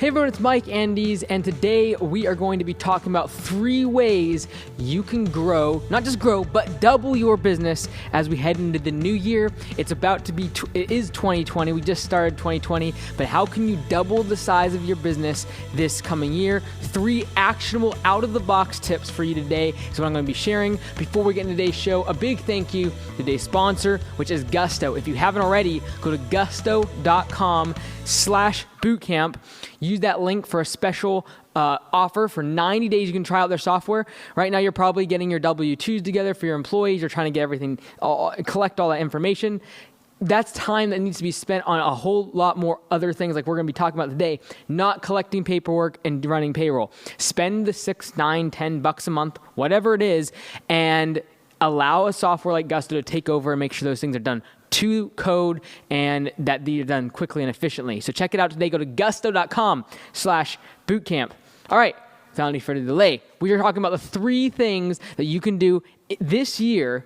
Hey everyone, it's Mike Andes, and today we are going to be talking about 3 ways you can grow, not just grow, but double your business as we head into the new year. It's about to be, it is 2020, we just started 2020, but how can you double the size of your business this coming year? 3 actionable out-of-the-box tips for you today is what I'm going to be sharing. Before we get into today's show, a big thank you to today's sponsor, which is Gusto. If you haven't already, go to gusto.com/bootcamp. Use that link for a special offer for 90 days. You can try out their software. Right now, you're probably getting your W-2s together for your employees. You're trying to get everything, collect all that information. That's time that needs to be spent on a whole lot more other things like we're going to be talking about today, not collecting paperwork and running payroll. Spend the $6, $9, $10 a month, whatever it is, and allow a software like Gusto to take over and make sure those things are done to code and that they're done quickly and efficiently. So check it out today. Go to gusto.com/bootcamp. All right, without any further delay, we are talking about the 3 things that you can do this year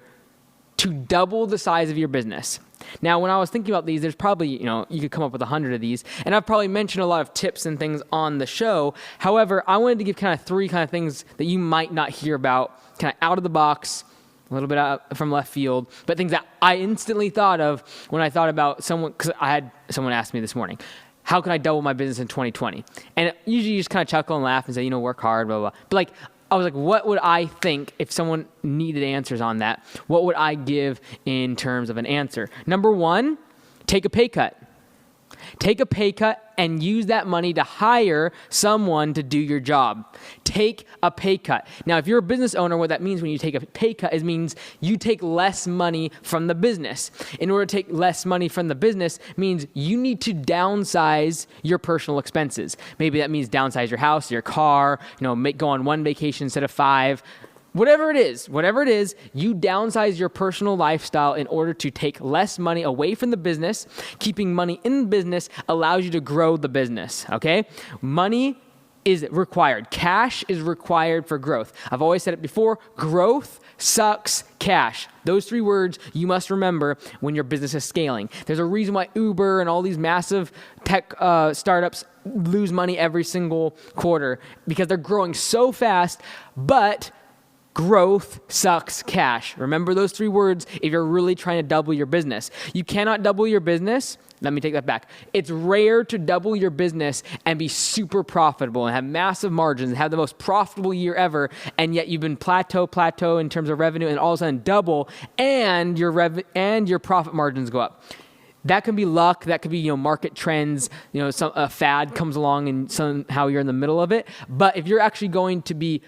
to double the size of your business. Now, when I was thinking about these, there's probably, you could come up with 100 of these, and I've probably mentioned a lot of tips and things on the show. However, I wanted to give kind of 3 kind of things that you might not hear about, kind of out of the box, a little bit out from left field, but things that I instantly thought of when I thought about someone, because I had someone ask me this morning, how can I double my business in 2020? And usually you just kind of chuckle and laugh and say, work hard, blah, blah, blah. But I was like, what would I think if someone needed answers on that? What would I give in terms of an answer? Number 1, take a pay cut. Take a pay cut and use that money to hire someone to do your job. Take a pay cut. Now, if you're a business owner, what that means when you take a pay cut is means you take less money from the business. In order to take less money from the business means you need to downsize your personal expenses. Maybe that means downsize your house, your car, go on 1 vacation instead of 5. Whatever it is, you downsize your personal lifestyle in order to take less money away from the business. Keeping money in the business allows you to grow the business, okay? Money is required. Cash is required for growth. I've always said it before, growth sucks cash. Those 3 words you must remember when your business is scaling. There's a reason why Uber and all these massive tech startups lose money every single quarter because they're growing so fast, but growth sucks cash. Remember those 3 words if you're really trying to double your business. You cannot double your business. Let me take that back. It's rare to double your business and be super profitable and have massive margins and have the most profitable year ever, and yet you've been plateau in terms of revenue and all of a sudden double and your profit margins go up. That can be luck. That could be, market trends. A fad comes along and somehow you're in the middle of it. But if you're actually going to be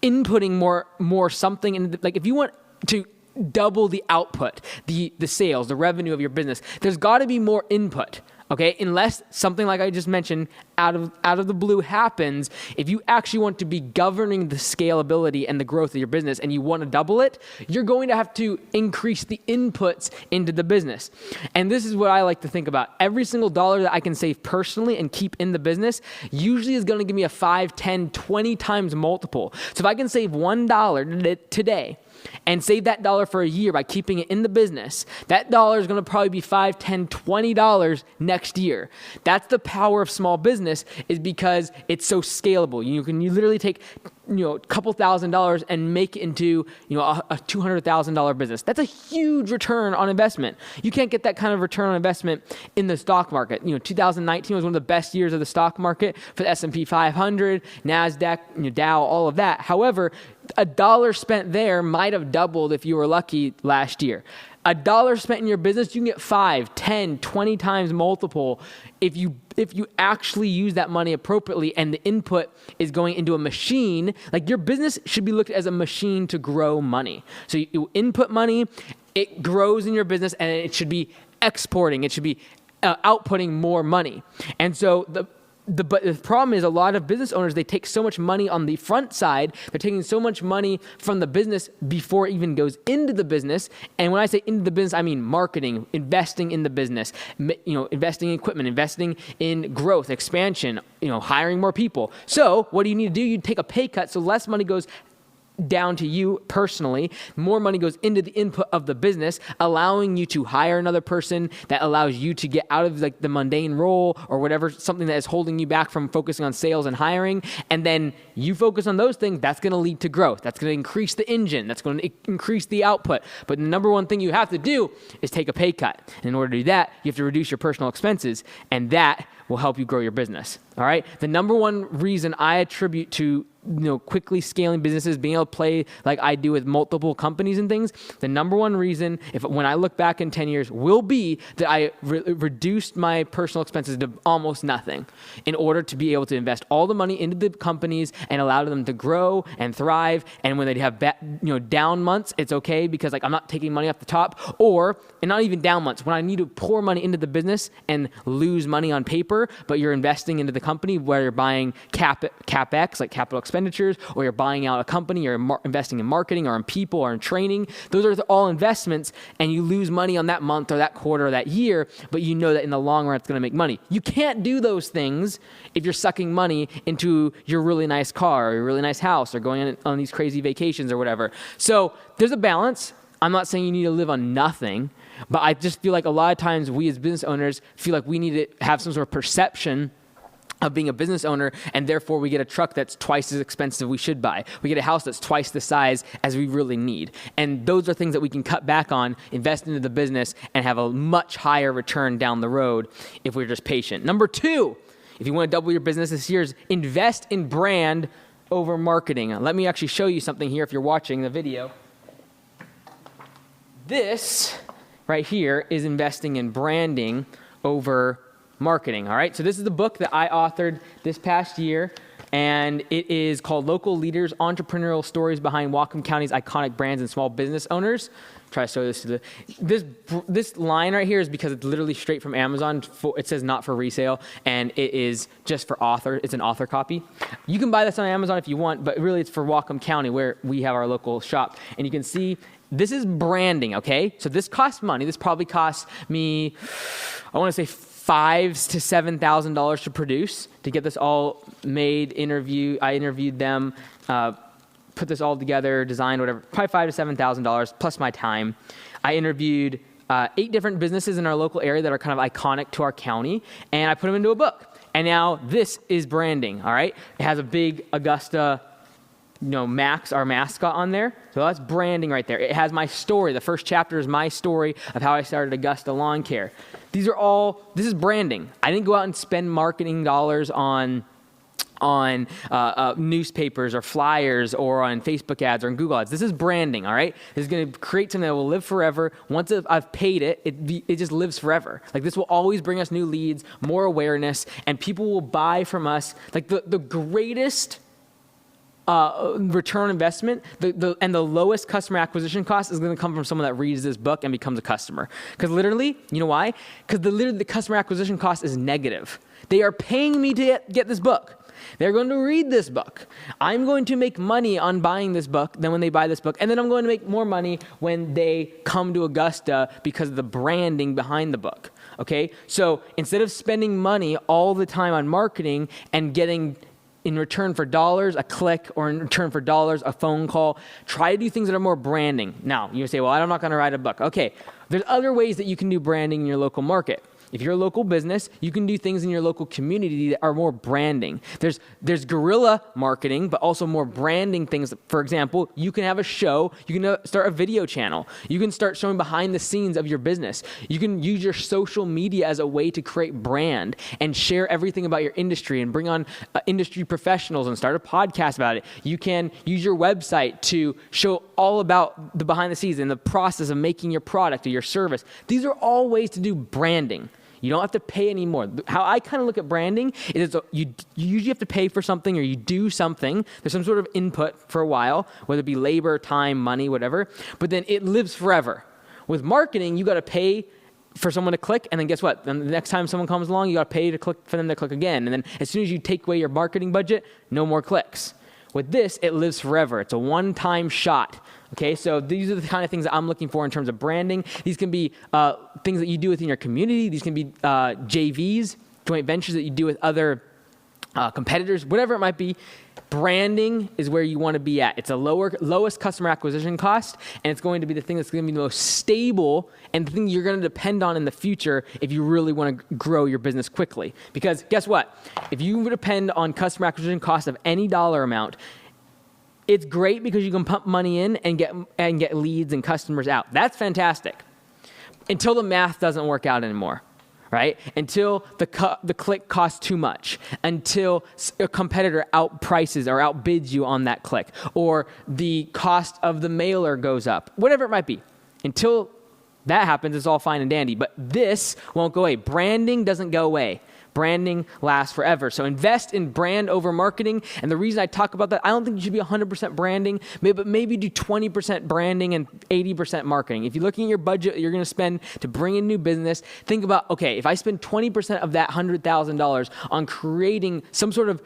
inputting more something, and if you want to double the output, the sales, the revenue of your business, there's got to be more input. Okay, unless something like I just mentioned out of the blue happens, if you actually want to be governing the scalability and the growth of your business and you want to double it, you're going to have to increase the inputs into the business. And this is what I like to think about. Every single dollar that I can save personally and keep in the business usually is going to give me a 5, 10, 20 times multiple. So if I can save $1 today, and save that dollar for a year by keeping it in the business, that dollar is going to probably be $5, $10, $20 next year. That's the power of small business, is because it's so scalable. You literally take a couple $1,000s and make it into a $200,000 business. That's a huge return on investment. You can't get that kind of return on investment in the stock market. 2019 was one of the best years of the stock market for the S&P 500, NASDAQ, Dow, all of that. However, $1 spent there might have doubled if you were lucky last year. $1 spent in your business, you can get 5, 10, 20 times multiple if you actually use that money appropriately and the input is going into a machine. Like, your business should be looked at as a machine to grow money. So you input money, it grows in your business, and it should be exporting. It should be outputting more money. And so but the problem is a lot of business owners, they take so much money on the front side. They're taking so much money from the business before it even goes into the business. And when I say into the business, I mean marketing, investing in the business, investing in equipment, investing in growth, expansion, hiring more people. So what do you need to do? You take a pay cut so less money goes down to you personally. More money goes into the input of the business, allowing you to hire another person that allows you to get out of like the mundane role or whatever, something that is holding you back from focusing on sales and hiring. And then you focus on those things, that's going to lead to growth. That's going to increase the engine. That's going to increase the output. But the number one thing you have to do is take a pay cut. And in order to do that, you have to reduce your personal expenses, and that will help you grow your business. All right. The number one reason I attribute to quickly scaling businesses, being able to play like I do with multiple companies and things, the number one reason, when I look back in 10 years, will be that I reduced my personal expenses to almost nothing in order to be able to invest all the money into the companies and allow them to grow and thrive. And when they have down months, it's okay because like I'm not taking money off the top, and not even down months, when I need to pour money into the business and lose money on paper, but you're investing into the company where you're buying CapEx, like capital expenditures, or you're buying out a company, or investing in marketing or in people or in training. Those are all investments, and you lose money on that month or that quarter or that year, but you know that in the long run it's going to make money. You can't do those things if you're sucking money into your really nice car or your really nice house or going on these crazy vacations or whatever. So there's a balance. I'm not saying you need to live on nothing, but I just feel like a lot of times we as business owners feel like we need to have some sort of perception of being a business owner, and therefore we get a truck that's twice as expensive we should buy. We get a house that's twice the size as we really need. And those are things that we can cut back on, invest into the business, and have a much higher return down the road if we're just patient. Number 2, if you want to double your business this year, is invest in brand over marketing. Let me actually show you something here if you're watching the video. This right here is investing in branding over marketing. All right. So this is the book that I authored this past year, and it is called Local Leaders: Entrepreneurial Stories Behind Whatcom County's Iconic Brands and Small Business Owners. Try to show this to this line right here is because it's literally straight from Amazon. It says not for resale, and it is just for author. It's an author copy. You can buy this on Amazon if you want, but really it's for Whatcom County where we have our local shop. And you can see this is branding, okay? So this costs money. This probably costs me, I want to say $5,000 to $7,000 to produce, to get this all made, I interviewed them, put this all together, designed, whatever, probably $5,000 to $7,000 plus my time. I interviewed 8 different businesses in our local area that are kind of iconic to our county, and I put them into a book. And now this is branding, all right? It has a big Augusta, Max, our mascot, on there. So that's branding right there. It has my story. The first chapter is my story of how I started Augusta Lawn Care. This is branding. I didn't go out and spend marketing dollars on newspapers or flyers or on Facebook ads or on Google ads. This is branding, all right? This is going to create something that will live forever. Once I've paid it, it just lives forever. Like, this will always bring us new leads, more awareness, and people will buy from us. Like, the greatest return on investment, and the lowest customer acquisition cost is going to come from someone that reads this book and becomes a customer. Because literally, you know why? Because the customer acquisition cost is negative. They are paying me to get this book. They're going to read this book. I'm going to make money on buying this book than when they buy this book. And then I'm going to make more money when they come to Augusta because of the branding behind the book. Okay? So instead of spending money all the time on marketing and getting in return for dollars, a click, or in return for dollars, a phone call, try to do things that are more branding. Now, you say, well, I'm not going to write a book. Okay, there's other ways that you can do branding in your local market. If you're a local business, you can do things in your local community that are more branding. There's guerrilla marketing, but also more branding things. For example, you can have a show. You can start a video channel. You can start showing behind the scenes of your business. You can use your social media as a way to create brand and share everything about your industry and bring on industry professionals and start a podcast about it. You can use your website to show all about the behind the scenes and the process of making your product or your service. These are all ways to do branding. You don't have to pay anymore. How I kind of look at branding is you usually have to pay for something, or you do something. There's some sort of input for a while, whether it be labor, time, money, whatever. But then it lives forever. With marketing, you got to pay for someone to click, and then guess what? Then the next time someone comes along, you got to pay to click for them to click again. And then as soon as you take away your marketing budget, no more clicks. With this, it lives forever. It's a one-time shot. Okay, so these are the kind of things that I'm looking for in terms of branding. These can be things that you do within your community. These can be JVs, joint ventures that you do with other competitors, whatever it might be. Branding is where you want to be at. It's a lowest customer acquisition cost, and it's going to be the thing that's going to be the most stable and the thing you're going to depend on in the future if you really want to grow your business quickly. Because guess what? If you depend on customer acquisition cost of any dollar amount, it's great because you can pump money in and get leads and customers out. That's fantastic. Until the math doesn't work out anymore. Right? Until the click costs too much, until a competitor outprices or outbids you on that click, or the cost of the mailer goes up, whatever it might be. Until that happens, it's all fine and dandy, but this won't go away. Branding doesn't go away. Branding lasts forever. So invest in brand over marketing. And the reason I talk about that, I don't think you should be 100% branding, but maybe do 20% branding and 80% marketing. If you're looking at your budget you're going to spend to bring in new business, think about, okay, if I spend 20% of that $100,000 on creating some sort of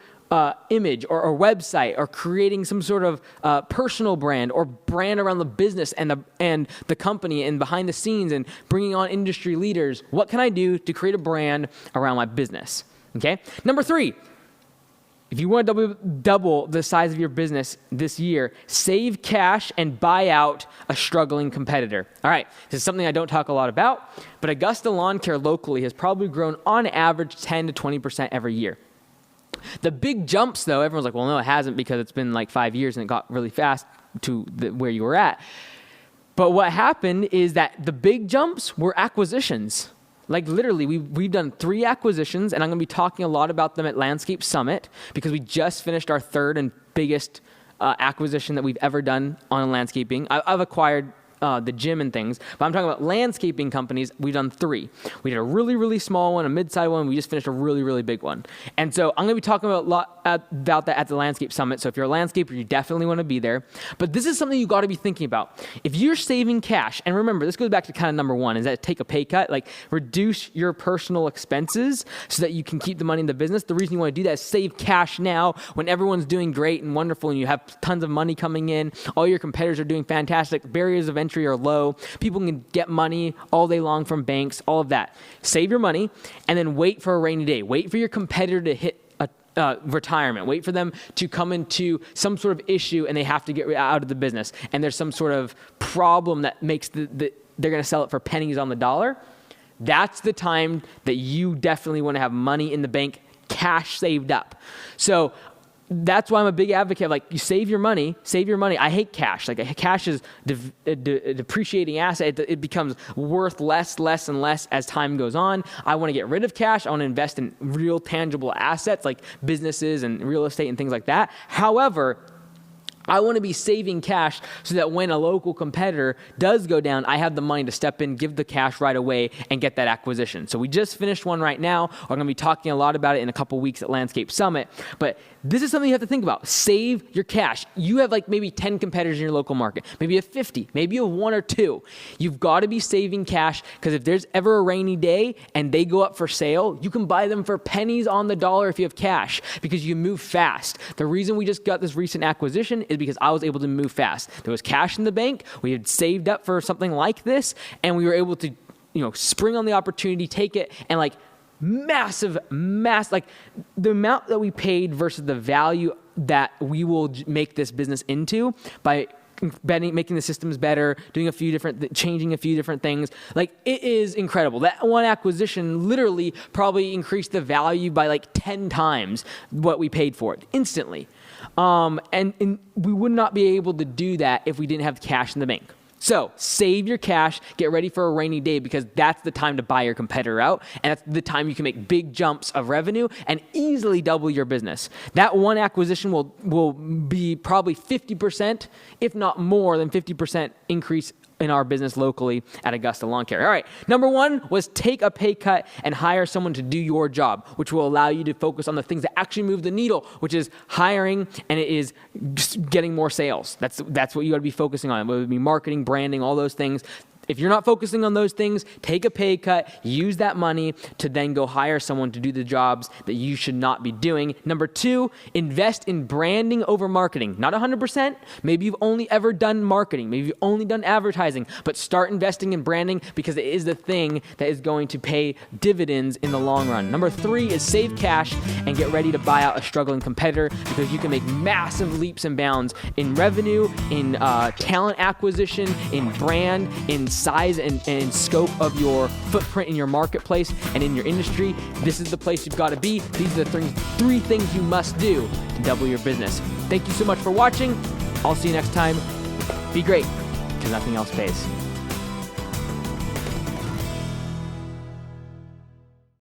image or website, or creating some sort of personal brand or brand around the business and the company and behind the scenes and bringing on industry leaders, what can I do to create a brand around my business? Okay. Number 3, if you want to double the size of your business this year, save cash and buy out a struggling competitor. All right, this is something I don't talk a lot about, but Augusta Lawn Care locally has probably grown on average 10 to 20% every year. The big jumps, though, everyone's like, well, no, it hasn't because it's been like 5 years and it got really fast to where you were at. But what happened is that the big jumps were acquisitions. Like literally, we've done 3 acquisitions, and I'm going to be talking a lot about them at Landscape Summit because we just finished our 3rd and biggest acquisition that we've ever done on landscaping. I've acquired the gym and things, but I'm talking about landscaping companies. We've done 3. We did a really, really small one, a mid-sized one. We just finished a really, really big one. And so I'm going to be talking about a lot about that at the Landscape Summit. So if you're a landscaper, you definitely want to be there. But this is something you got to be thinking about. If you're saving cash, and remember, this goes back to kind of number 1, is that take a pay cut, like reduce your personal expenses so that you can keep the money in the business. The reason you want to do that is save cash now when everyone's doing great and wonderful and you have tons of money coming in. All your competitors are doing fantastic. Barriers of entry are low. People can get money all day long from banks, all of that. Save your money and then wait for a rainy day. Wait for your competitor to hit retirement. Wait for them to come into some sort of issue and they have to get out of the business. And there's some sort of problem that makes they're going to sell it for pennies on the dollar. That's the time that you definitely want to have money in the bank, cash saved up. So that's why I'm a big advocate of, like, you save your money. I hate cash. Like, cash is a depreciating asset. It becomes worth less and less as time goes on. I want to get rid of cash. I want to invest in real tangible assets like businesses and real estate and things like that. However, I want to be saving cash so that when a local competitor does go down, I have the money to step in, give the cash right away, and get that acquisition. So we just finished one right now. We're going to be talking a lot about it in a couple weeks at Landscape Summit. But this is something you have to think about. Save your cash. You have like maybe 10 competitors in your local market. Maybe you have 50. Maybe you have 1 or 2. You've got to be saving cash because if there's ever a rainy day and they go up for sale, you can buy them for pennies on the dollar if you have cash because you move fast. The reason we just got this recent acquisition is because I was able to move fast. There was cash in the bank. We had saved up for something like this, and we were able to, spring on the opportunity, take it, and like massive, like the amount that we paid versus the value that we will make this business into by making the systems better, changing a few different things. Like, it is incredible. That one acquisition literally probably increased the value by like 10 times what we paid for it instantly. And we would not be able to do that if we didn't have cash in the bank. So save your cash, get ready for a rainy day because that's the time to buy your competitor out. And that's the time you can make big jumps of revenue and easily double your business. That one acquisition will be probably 50%, if not more than 50% increase in our business locally at Augusta Lawn Care. All right, number 1 was take a pay cut and hire someone to do your job, which will allow you to focus on the things that actually move the needle, which is hiring and it is just getting more sales. That's what you got to be focusing on, whether it be marketing, branding, all those things. If you're not focusing on those things, take a pay cut, use that money to then go hire someone to do the jobs that you should not be doing. Number 2, invest in branding over marketing. Not 100%. Maybe you've only ever done marketing. Maybe you've only done advertising, but start investing in branding because it is the thing that is going to pay dividends in the long run. Number 3 is save cash and get ready to buy out a struggling competitor because you can make massive leaps and bounds in revenue, in talent acquisition, in brand, in size and scope of your footprint in your marketplace and in your industry. This is the place you've got to be. These are the three things you must do to double your business. Thank you so much for watching. I'll see you next time. Be great, because nothing else pays.